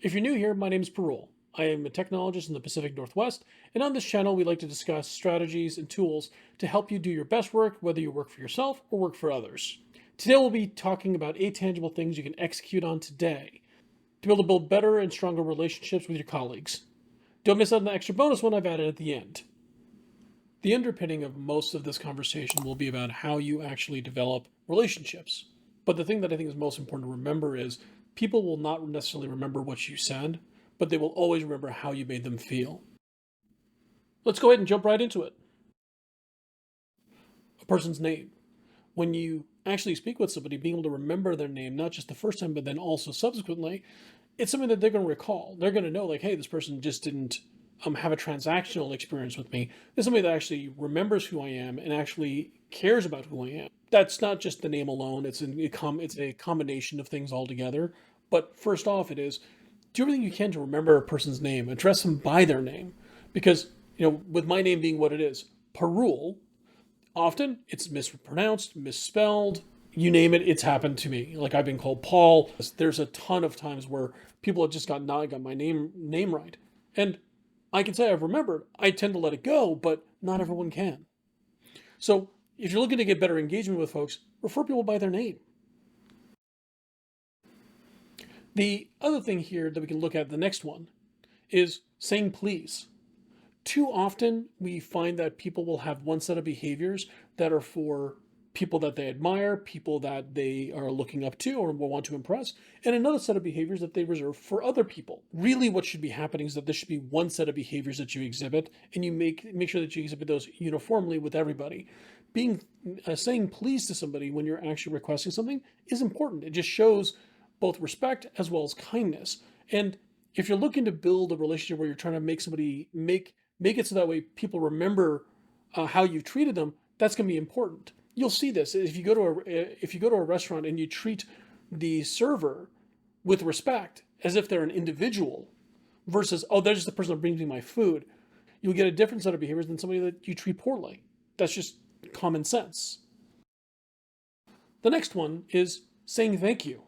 If you're new here, my name is Parul. I am a technologist in the Pacific Northwest, and on this channel, we like to discuss strategies and tools to help you do your best work, whether you work for yourself or work for others. Today, we'll be talking about 8 tangible things you can execute on today to be able to build better and stronger relationships with your colleagues. Don't miss out on the extra bonus one I've added at the end. The underpinning of most of this conversation will be about how you actually develop relationships. But the thing that I think is most important to remember is people will not necessarily remember what you said, but they will always remember how you made them feel. Let's go ahead and jump right into it. A person's name. When you actually speak with somebody, being able to remember their name, not just the first time, but then also subsequently, it's something that they're going to recall. They're going to know, like, hey, this person just didn't have a transactional experience with me. There's somebody that actually remembers who I am and actually cares about who I am. That's not just the name alone. It's a combination of things altogether. But first off, it is do everything you can to remember a person's name. Address them by their name, because with my name being what it is, Parul. Often it's mispronounced, misspelled. You name it, it's happened to me. Like I've been called Paul. There's a ton of times where people have just not got my name right, and I can say I've remembered. I tend to let it go, but not everyone can. So if you're looking to get better engagement with folks, refer people by their name. The other thing here that we can look at, the next one, is saying please. Too often we find that people will have one set of behaviors that are for people that they admire, people that they are looking up to or will want to impress, and another set of behaviors that they reserve for other people. Really, what should be happening is that there should be one set of behaviors that you exhibit, and you make sure that you exhibit those uniformly with everybody. Being saying please to somebody when you're actually requesting something is important. It just shows both respect as well as kindness. And if you're looking to build a relationship where you're trying to make somebody make it so that way people remember how you've treated them, that's going to be important. You'll see this if you go to a restaurant and you treat the server with respect as if they're an individual versus, oh, they're just the person that brings me my food. You'll get a different set of behaviors than somebody that you treat poorly. That's just common sense. The next one is saying thank you.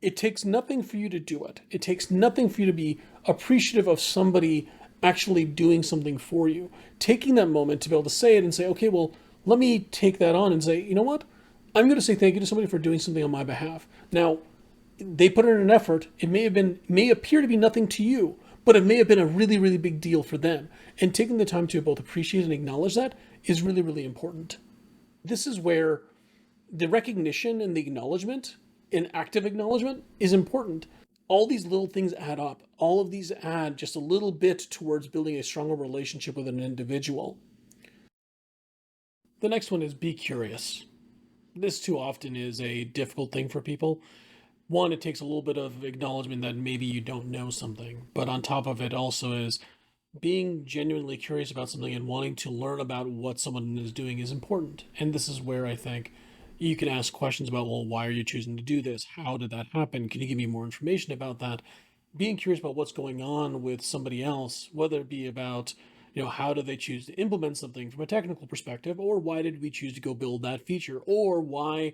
It takes nothing for you to do it. It takes nothing for you to be appreciative of somebody actually doing something for you. Taking that moment to be able to say it and say, okay, well, let me take that on and say, you know what? I'm going to say thank you to somebody for doing something on my behalf. Now, they put in an effort. It may appear to be nothing to you, but it may have been a really, really big deal for them. And taking the time to both appreciate and acknowledge that is really, really important. This is where the recognition and the acknowledgement, and active acknowledgement, is important. All these little things add up. All of these add just a little bit towards building a stronger relationship with an individual. The next one is be curious. This too often is a difficult thing for people. One, it takes a little bit of acknowledgement that maybe you don't know something, but on top of it also is being genuinely curious about something and wanting to learn about what someone is doing is important. And this is where I think you can ask questions about, well, why are you choosing to do this? How did that happen? Can you give me more information about that? Being curious about what's going on with somebody else, whether it be about, how do they choose to implement something from a technical perspective, or why did we choose to go build that feature, or why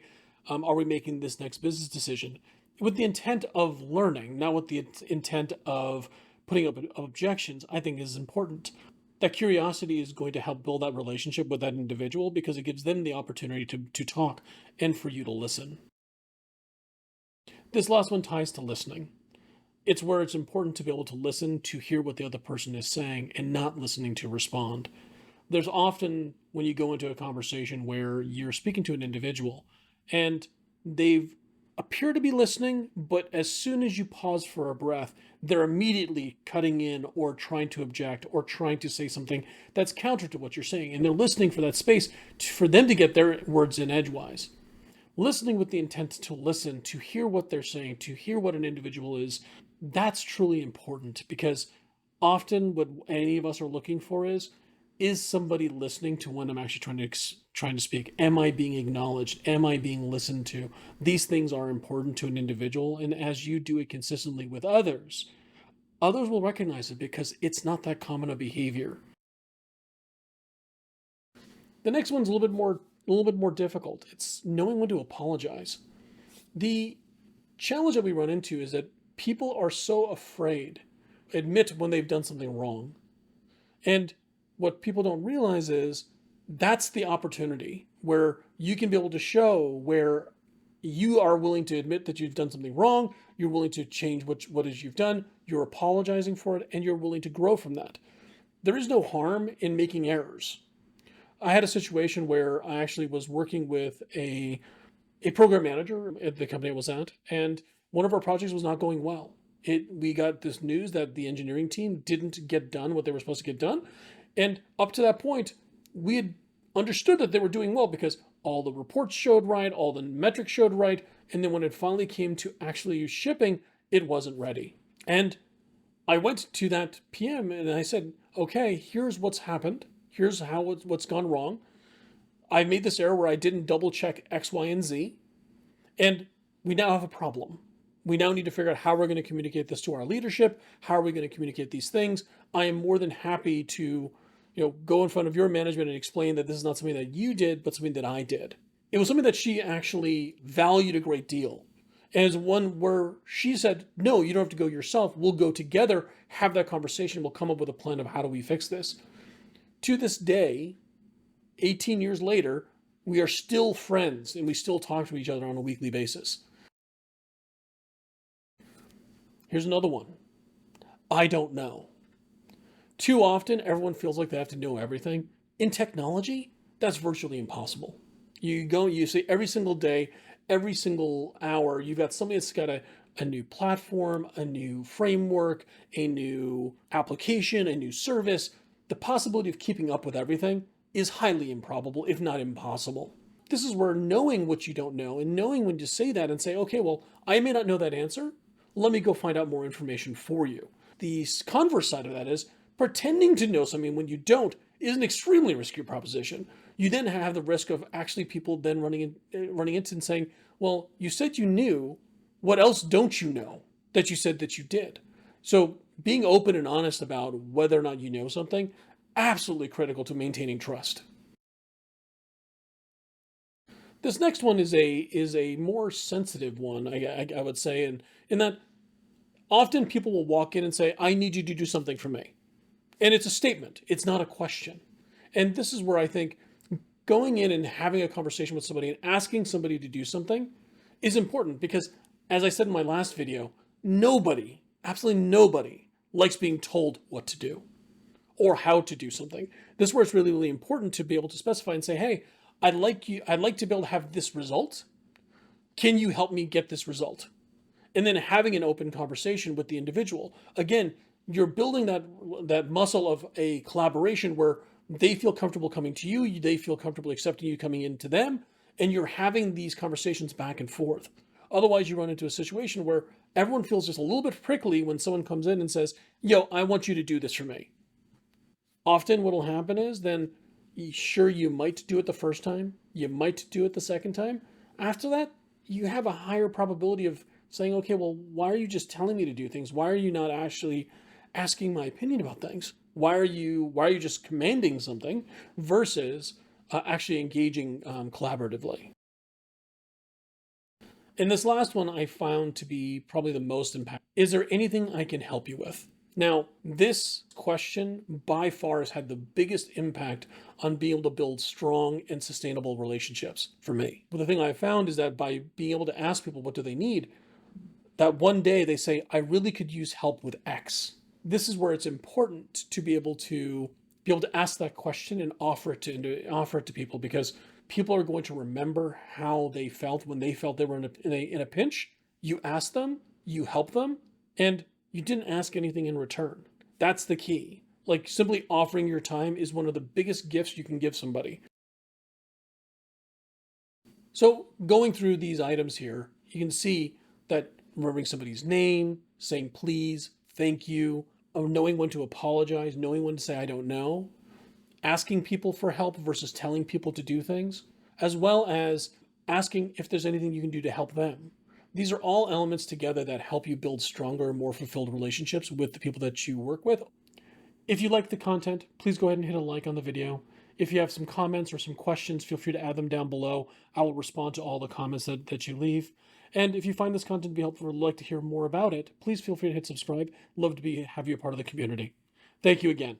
are we making this next business decision? With the intent of learning, not with the intent of putting up objections, I think is important. That curiosity is going to help build that relationship with that individual because it gives them the opportunity to talk and for you to listen. This last one ties to listening. It's where it's important to be able to listen to hear what the other person is saying and not listening to respond. There's often when you go into a conversation where you're speaking to an individual and they've appear to be listening, but as soon as you pause for a breath, they're immediately cutting in or trying to object or trying to say something that's counter to what you're saying. And they're listening for that space for them to get their words in edgewise. Listening with the intent to listen, to hear what they're saying, to hear what an individual is, that's truly important because often what any of us are looking for is somebody listening to when I'm actually trying to speak? Am I being acknowledged? Am I being listened to? These things are important to an individual, and as you do it consistently with others, others will recognize it because it's not that common a behavior. The next one's a little bit more difficult. It's knowing when to apologize. The challenge that we run into is that people are so afraid to admit when they've done something wrong. And what people don't realize is that's the opportunity where you can be able to show where you are willing to admit that you've done something wrong, you're willing to change what is you've done, you're apologizing for it, and you're willing to grow from that. There is no harm in making errors. I had a situation where I actually was working with a program manager at the company I was at, and one of our projects was not going well. We got this news that the engineering team didn't get done what they were supposed to get done, and up to that point, we had understood that they were doing well because all the reports showed right, all the metrics showed right, and then when it finally came to actually shipping, it wasn't ready. And I went to that PM and I said, okay, here's what's happened. Here's what's gone wrong. I made this error where I didn't double check X, Y, and Z, and we now have a problem. We now need to figure out how we're going to communicate this to our leadership. How are we going to communicate these things? I am more than happy to, go in front of your management and explain that this is not something that you did, but something that I did. It was something that she actually valued a great deal. And it's one where she said, no, you don't have to go yourself. We'll go together, have that conversation. We'll come up with a plan of how do we fix this. To this day, 18 years later, we are still friends and we still talk to each other on a weekly basis. Here's another one. I don't know. Too often, everyone feels like they have to know everything. In technology, that's virtually impossible. You see every single day, every single hour, you've got somebody that's got a new platform, a new framework, a new application, a new service. The possibility of keeping up with everything is highly improbable, if not impossible. This is where knowing what you don't know and knowing when to say that and say, okay, well, I may not know that answer. Let me go find out more information for you. The converse side of that is pretending to know something when you don't is an extremely risky proposition. You then have the risk of actually people then running into and saying, well, you said you knew, what else don't you know that you said that you did? So being open and honest about whether or not you know something, absolutely critical to maintaining trust. This next one is a more sensitive one, I would say, and in that often people will walk in and say, I need you to do something for me. And it's a statement, it's not a question. And this is where I think going in and having a conversation with somebody and asking somebody to do something is important because, as I said in my last video, nobody, absolutely nobody, likes being told what to do or how to do something. This is where it's really, really important to be able to specify and say, hey, I'd like to be able to have this result. Can you help me get this result? And then having an open conversation with the individual. Again, you're building that muscle of a collaboration where they feel comfortable coming to you, they feel comfortable accepting you coming into them, and you're having these conversations back and forth. Otherwise, you run into a situation where everyone feels just a little bit prickly when someone comes in and says, yo, I want you to do this for me. Often what will happen is then, sure, you might do it the first time, you might do it the second time. After that, you have a higher probability of saying, okay, well, why are you just telling me to do things? Why are you not actually asking my opinion about things? Why are you just commanding something versus actually engaging collaboratively? And this last one I found to be probably the most impactful. Is there anything I can help you with? Now, this question by far has had the biggest impact on being able to build strong and sustainable relationships for me. But the thing I found is that by being able to ask people what do they need, that one day they say, I really could use help with X. This is where it's important to be able to ask that question and offer it to people, because people are going to remember how they felt when they felt they were in a pinch. You ask them, you help them, and you didn't ask anything in return. That's the key. Like, simply offering your time is one of the biggest gifts you can give somebody. So going through these items here, you can see that remembering somebody's name, saying please, thank you, knowing when to apologize, knowing when to say I don't know, asking people for help versus telling people to do things, as well as asking if there's anything you can do to help them. These are all elements together that help you build stronger, more fulfilled relationships with the people that you work with. If you like the content, please go ahead and hit a like on the video. If you have some comments or some questions, feel free to add them down below. I will respond to all the comments that you leave. And if you find this content to be helpful or would like to hear more about it, please feel free to hit subscribe. Love to have you a part of the community. Thank you again.